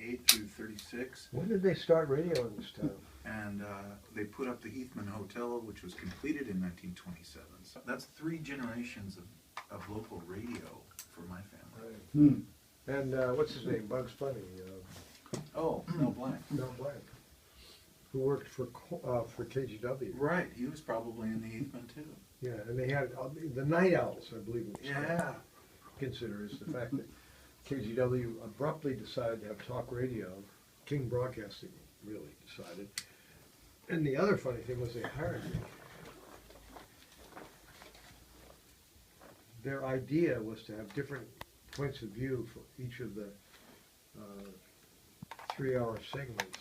28 through 36. When did they start radio in this town? And they put up the Heathman Hotel, which was completed in 1927. So that's 3 generations of local radio for my family. Right. And what's his name? Bugs Bunny. Oh, Mel Blanc. Mel Blanc, who worked for KGW. Right, he was probably in the Heathman too. Yeah, and they had the Night Owls, I believe it was. Yeah. Consider is the fact that KGW abruptly decided to have talk radio. King Broadcasting really decided. And the other funny thing was they hired me. Their idea was to have different points of view for each of the 3-hour segments.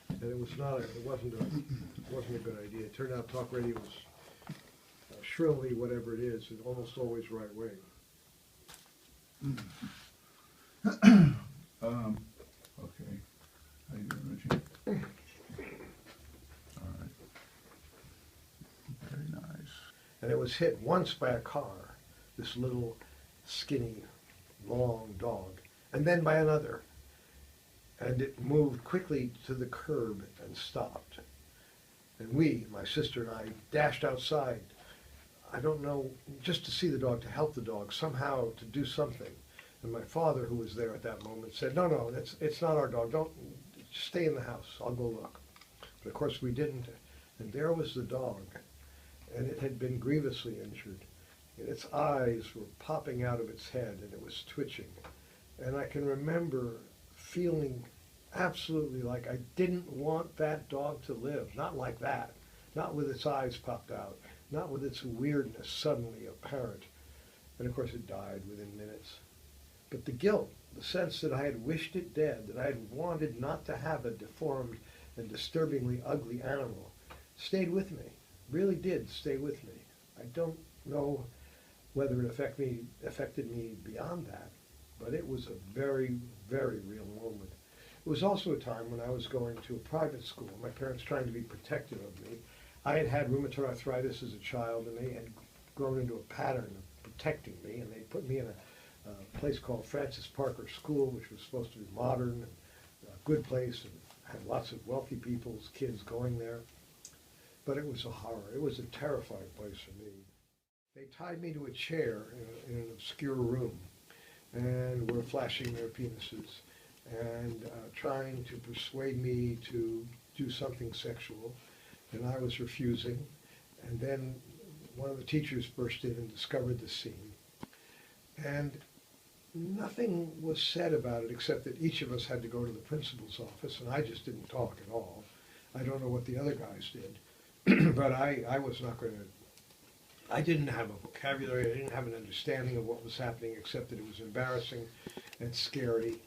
And it wasn't a good idea. It turned out talk radio was shrilly whatever it is, and almost always right wing. Okay. How you doing, Richie? All right. Very nice. And it was hit once by a car, this little skinny, long dog, and then by another. And it moved quickly to the curb and stopped. And we, my sister and I, dashed outside. I don't know, just to see the dog, to help the dog, somehow to do something. And my father, who was there at that moment, said, no, it's not our dog. Don't, stay in the house. I'll go look. But of course we didn't. And there was the dog. And it had been grievously injured. And its eyes were popping out of its head, and it was twitching. And I can remember feeling absolutely like I didn't want that dog to live. Not like that. Not with its eyes popped out. Not with its weirdness suddenly apparent. And of course it died within minutes. But the guilt, the sense that I had wished it dead, that I had wanted not to have a deformed and disturbingly ugly animal, stayed with me. Really did stay with me. I don't know whether it affected me beyond that, but it was a very, very real moment. It was also a time when I was going to a private school, my parents trying to be protective of me. I had rheumatoid arthritis as a child, and they had grown into a pattern of protecting me, and they put me in a place called Francis Parker School, which was supposed to be modern and a good place, and had lots of wealthy people's kids going there. But it was a horror. It was a terrifying place for me. They tied me to a chair in an obscure room and were flashing their penises and trying to persuade me to do something sexual, and I was refusing. And then one of the teachers burst in and discovered the scene. And nothing was said about it except that each of us had to go to the principal's office, and I just didn't talk at all. I don't know what the other guys did, but I was not going to. I didn't have a vocabulary, I didn't have an understanding of what was happening except that it was embarrassing and scary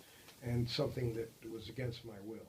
and something that was against my will.